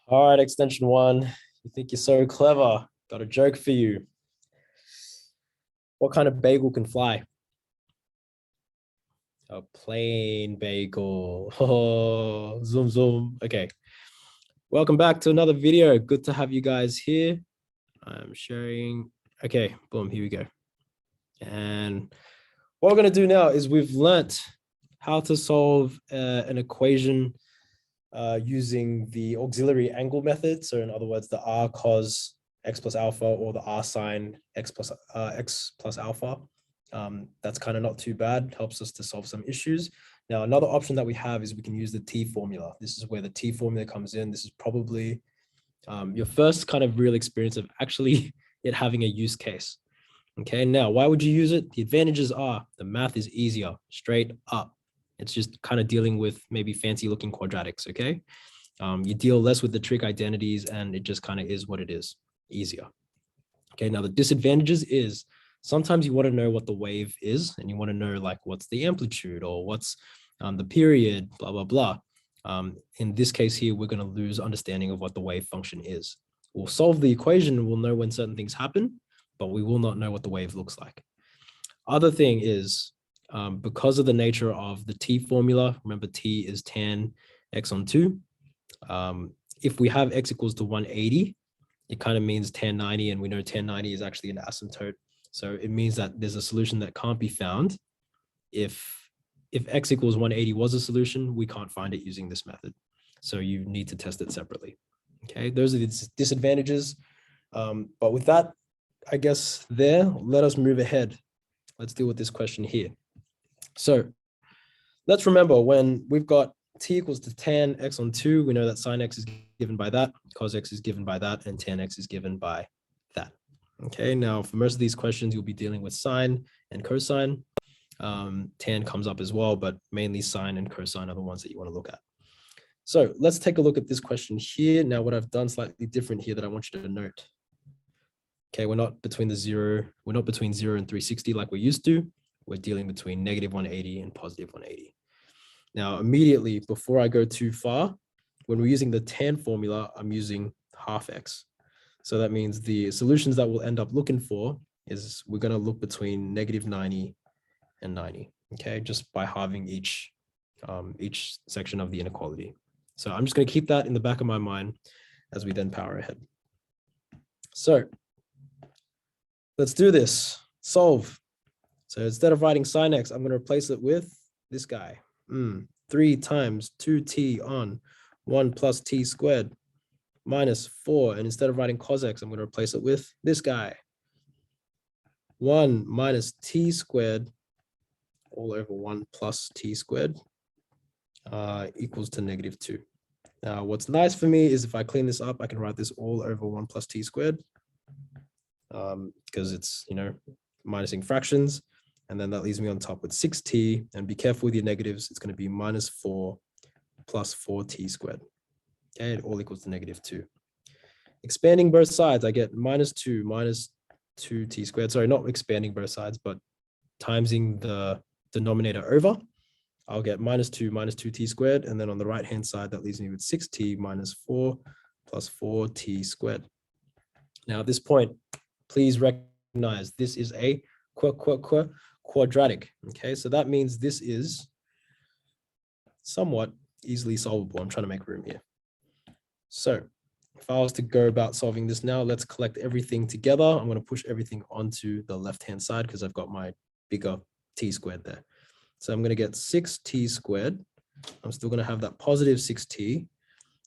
All right, extension one. You think you're so clever. Got a joke for you. What kind of bagel can fly? A plain bagel. Oh, zoom, zoom. Okay. Welcome back to another video. Good to have you guys here. I'm sharing. Okay, boom, here we go. And what we're going to do now is we've learnt how to solve an equation using the auxiliary angle method. So in other words, the r cos x plus alpha or the r sine x plus alpha. That's kind of not too bad, helps us to solve some issues. Now, another option that we have is we can use the T formula. This is where the T formula comes in. This is probably your first kind of real experience of actually it having a use case. Okay, now why would you use it? The advantages are the math is easier, straight up. It's just kind of dealing with maybe fancy looking quadratics, okay? You deal less with the trig identities and it just kind of is what it is, easier. Okay, now the disadvantages is sometimes you want to know what the wave is and you want to know like what's the amplitude or what's the period, blah, blah, blah. In this case here, we're going to lose understanding of what the wave function is. We'll solve the equation and we'll know when certain things happen, but we will not know what the wave looks like. Other thing is, because of the nature of the T formula, remember T is tan x on 2. If we have x equals to 180, it kind of means tan 90, and we know tan 90 is actually an asymptote. So it means that there's a solution that can't be found. If x equals 180 was a solution, we can't find it using this method. So you need to test it separately. Okay, those are the disadvantages. But with that, I guess let us move ahead. Let's deal with this question here. So let's remember when we've got t equals to tan x on 2, we know that sine x is given by that, cos x is given by that, and tan x is given by that. Okay, now for most of these questions, you'll be dealing with sine and cosine. Tan comes up as well, but mainly sine and cosine are the ones that you want to look at. So let's take a look at this question here. Now, what I've done slightly different here that I want you to note. Okay, we're not between 0 and 360 like we used to. We're dealing between negative 180 and positive 180. Now, immediately before I go too far, when we're using the tan formula, I'm using half x. So that means the solutions that we'll end up looking for is we're going to look between negative 90 and 90, okay, just by halving each section of the inequality. So I'm just going to keep that in the back of my mind as we then power ahead. So let's do this. Solve. So instead of writing sine x, I'm going to replace it with this guy. 3 times 2t on 1 plus t squared minus 4. And instead of writing cos x, I'm going to replace it with this guy. 1 minus t squared all over 1 plus t squared equals to negative 2. Now, what's nice for me is if I clean this up, I can write this all over 1 plus t squared because it's, minusing fractions. And then that leaves me on top with 6t. And be careful with your negatives. It's going to be minus 4 plus 4t squared. Okay, it all equals to negative 2. Expanding both sides, I get minus 2t squared. Sorry, not expanding both sides, but timesing the denominator over. I'll get minus 2t squared. And then on the right-hand side, that leaves me with 6t minus 4 plus 4t squared. Now, at this point, please recognize this is a quadratic. Okay, so that means this is somewhat easily solvable. I'm trying to make room here. So if I was to go about solving this now, let's collect everything together. I'm going to push everything onto the left-hand side because I've got my bigger t squared there. So I'm going to get 6t squared. I'm still going to have that positive 6t.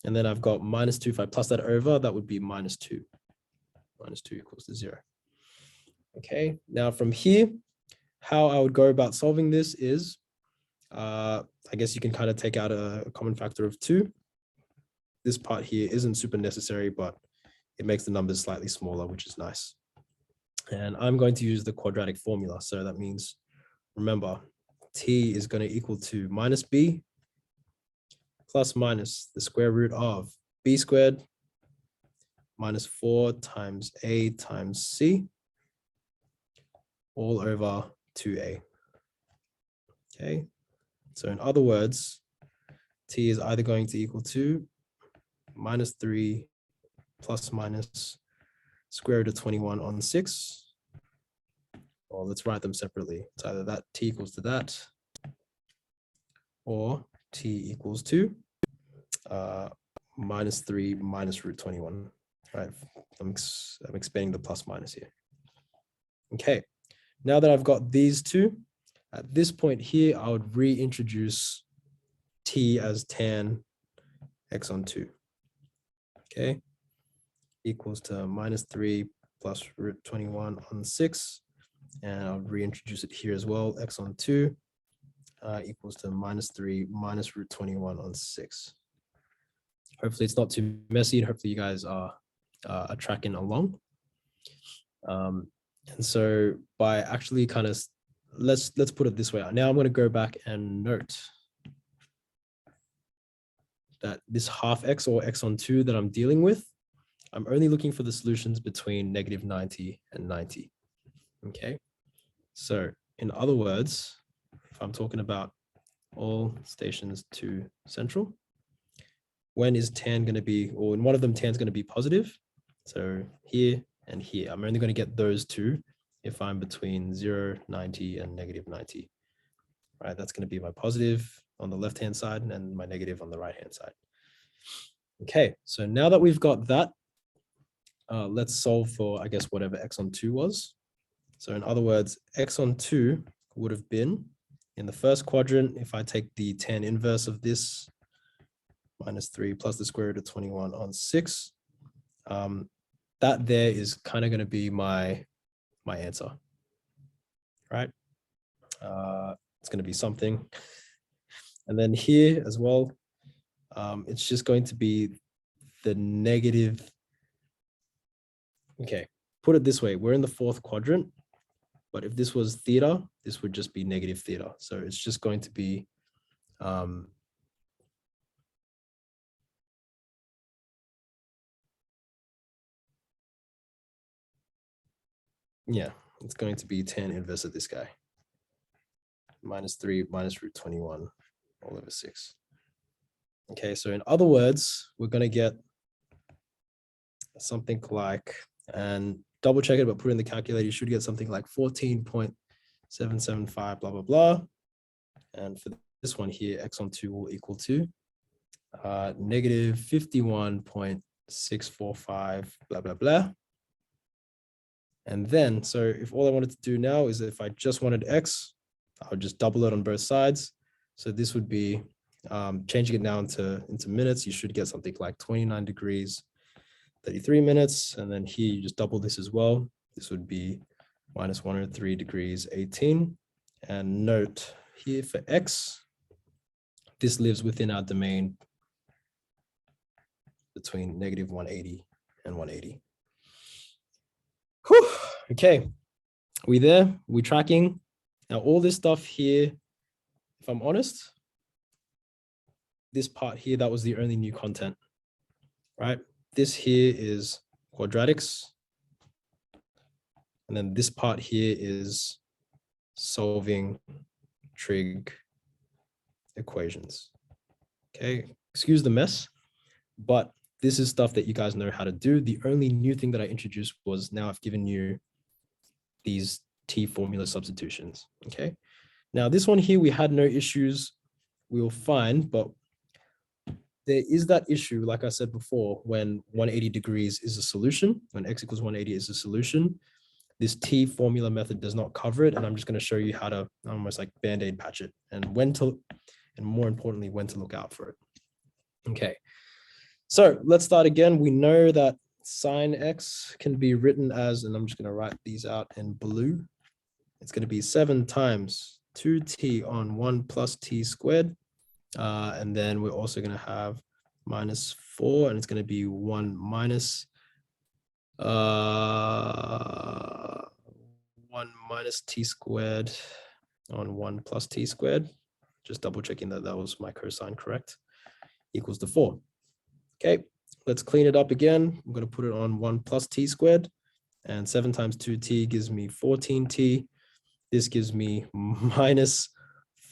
And then I've got minus 2. If I plus that over, that would be minus 2. Minus 2 equals to 0. Okay, now from here, how I would go about solving this is, I guess you can kind of take out a common factor of 2. This part here isn't super necessary, but it makes the numbers slightly smaller, which is nice. And I'm going to use the quadratic formula. So that means, remember, t is going to equal to minus b plus minus the square root of b squared minus 4 times a times c all over 2a. Okay, so in other words, t is either going to equal to minus 3 plus minus square root of 21 on 6. Or let's write them separately. It's either that t equals to that, or t equals to minus 3 minus root 21. All right, I'm expanding the plus minus here. Okay, now that I've got these two, at this point here, I would reintroduce t as tan x on 2. Okay, equals to minus 3 plus root 21 on 6. And I'll reintroduce it here as well. X on 2 equals to minus 3 minus root 21 on 6. Hopefully it's not too messy, and hopefully you guys are tracking along. And so by actually kind of, let's put it this way. Now I'm going to go back and note that this half x or x on 2 that I'm dealing with, I'm only looking for the solutions between negative 90 and 90. Okay, so in other words, if I'm talking about all stations to central, when is tan going to be, or in one of them, tan is going to be positive? So here and here, I'm only going to get those two if I'm between 0, 90, and negative 90. Right, that's going to be my positive on the left-hand side and my negative on the right-hand side. Okay, so now that we've got that, let's solve for, I guess, whatever x on 2 was. So in other words, x on 2 would have been, in the first quadrant, if I take the tan inverse of this, minus 3 plus the square root of 21 on 6, that there is kind of going to be my answer, right? It's going to be something. And then here as well, it's just going to be the negative. Okay, put it this way. We're in the fourth quadrant, but if this was theta, this would just be negative theta. So it's just going to be yeah, it's going to be tan inverse of this guy. Minus 3 minus root 21 all over 6. Okay, so in other words, we're going to get something like, and double check it, but put in the calculator, you should get something like 14.775, blah, blah, blah. And for this one here, x on 2 will equal to negative 51.645, blah, blah, blah. And then, so if all I wanted to do now is if I just wanted x, I would just double it on both sides. So this would be, changing it now into minutes, you should get something like 29 degrees, 33 minutes. And then here you just double this as well. This would be minus 103 degrees, 18. And note here for x, this lives within our domain between negative 180 and 180. Whew. Okay, we there? We tracking? Now all this stuff here, if I'm honest, this part here, that was the only new content, right? This here is quadratics. And then this part here is solving trig equations. Okay, excuse the mess, but this is stuff that you guys know how to do. The only new thing that I introduced was now I've given you these T formula substitutions, okay? Now this one here, we had no issues, we were fine, but there is that issue, like I said before, when 180 degrees is a solution, when x equals 180 is a solution, this T formula method does not cover it. And I'm just going to show you how to almost like Band-Aid patch it and when to, and more importantly, when to look out for it. Okay, so let's start again. We know that sine x can be written as, and I'm just going to write these out in blue. It's going to be 7 times 2t on 1 plus t squared. And then we're also going to have minus 4, and it's going to be 1 minus 1 minus t squared on 1 plus t squared. Just double checking that that was my cosine correct, equals to 4. Okay, let's clean it up again. I'm going to put it on 1 plus t squared, and 7 times 2t gives me 14t. This gives me minus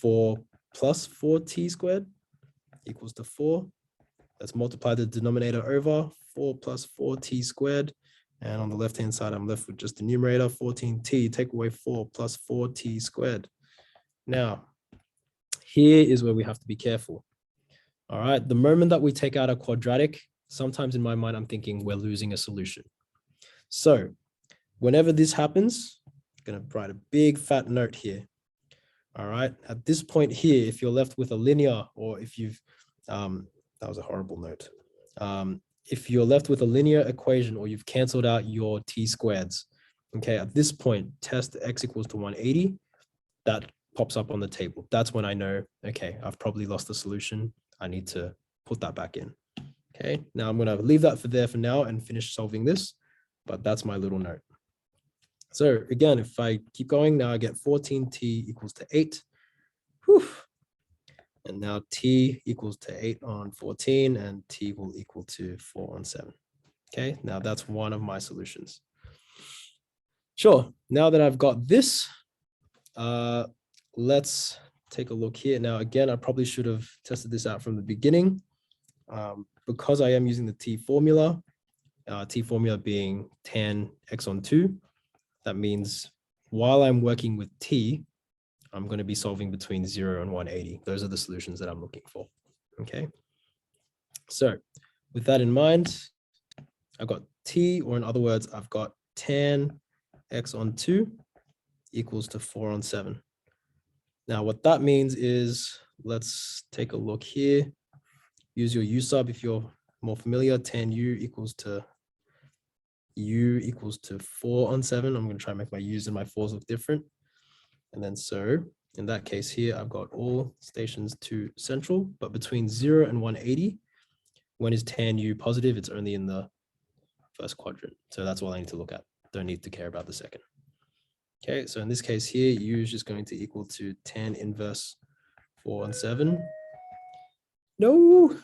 4 plus 4t squared equals to 4. Let's multiply the denominator over 4 plus 4t squared. And on the left-hand side, I'm left with just the numerator, 14t. Take away 4 plus 4t squared. Now, here is where we have to be careful. All right, the moment that we take out a quadratic, sometimes in my mind, I'm thinking we're losing a solution. So whenever this happens, I'm going to write a big fat note here. All right, at this point here, if you're left with a linear, or if you've, that was a horrible note. If you're left with a linear equation or you've canceled out your t squareds, okay, at this point, test x equals to 180, that pops up on the table. That's when I know, okay, I've probably lost the solution. I need to put that back in. Okay, now I'm going to leave that for there for now and finish solving this, but that's my little note. So again, if I keep going, now I get 14t equals to 8. Whew. And now t equals to 8 on 14, and t will equal to 4 on 7. Okay, now that's one of my solutions. Sure, now that I've got this, let's take a look here. Now, again, I probably should have tested this out from the beginning. Because I am using the t formula being tan x on 2, that means while I'm working with t, I'm going to be solving between 0 and 180. Those are the solutions that I'm looking for. Okay. So with that in mind, I've got t, or in other words, I've got tan x on 2 equals to 4 on 7. Now, what that means is, let's take a look here. Use your u sub if you're more familiar. Tan u equals to 4 on 7. I'm going to try and make my u's and my 4's look different. And then so in that case here, I've got all stations to central, but between 0 and 180, when is tan u positive? It's only in the first quadrant. So that's all I need to look at. Don't need to care about the second. Okay, so in this case here, u is just going to equal to tan inverse 4 on 7. No.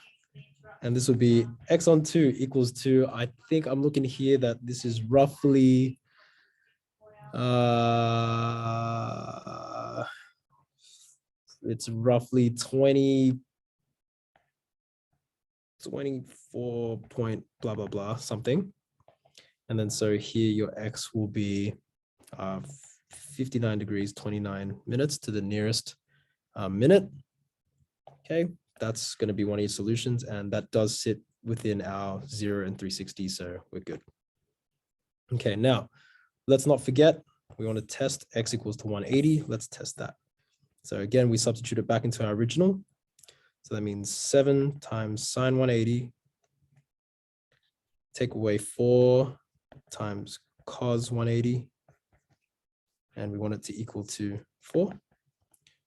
And this will be x on 2 equals to, I think I'm looking here that this is roughly, it's roughly 24 point blah, blah, blah, something. And then so here your x will be 59 degrees, 29 minutes to the nearest minute. Okay. That's going to be one of your solutions, and that does sit within our 0 and 360, so we're good. Okay, now let's not forget, we want to test x equals to 180. Let's test that. So again, we substitute it back into our original. So that means 7 times sine 180, take away 4 times cos 180, and we want it to equal to 4.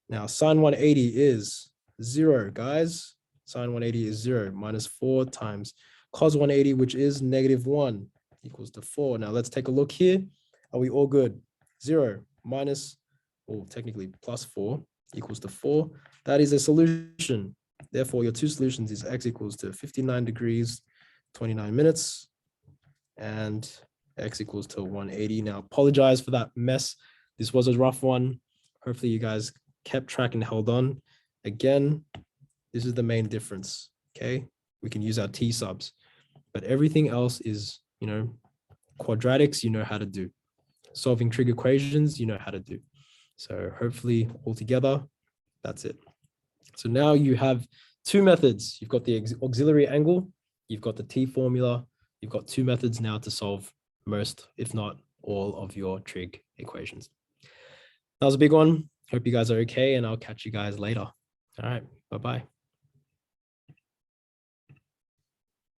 Now sine 180 is 0, guys. Sine 180 is 0, minus 4 times cos 180, which is -1, equals to 4. Now let's take a look here. Are we all good? 0 minus, or technically plus 4 equals to 4. That is a solution. Therefore, your two solutions is x equals to 59 degrees, 29 minutes, and x equals to 180. Now, apologize for that mess. This was a rough one. Hopefully you guys kept track and held on. Again, this is the main difference, okay? We can use our t subs, but everything else is, you know, quadratics, you know how to do. Solving trig equations, you know how to do. So hopefully all together, that's it. So now you have two methods. You've got the auxiliary angle, you've got the t formula, you've got two methods now to solve most, if not all, of your trig equations. That was a big one. Hope you guys are okay, and I'll catch you guys later. All right, bye-bye.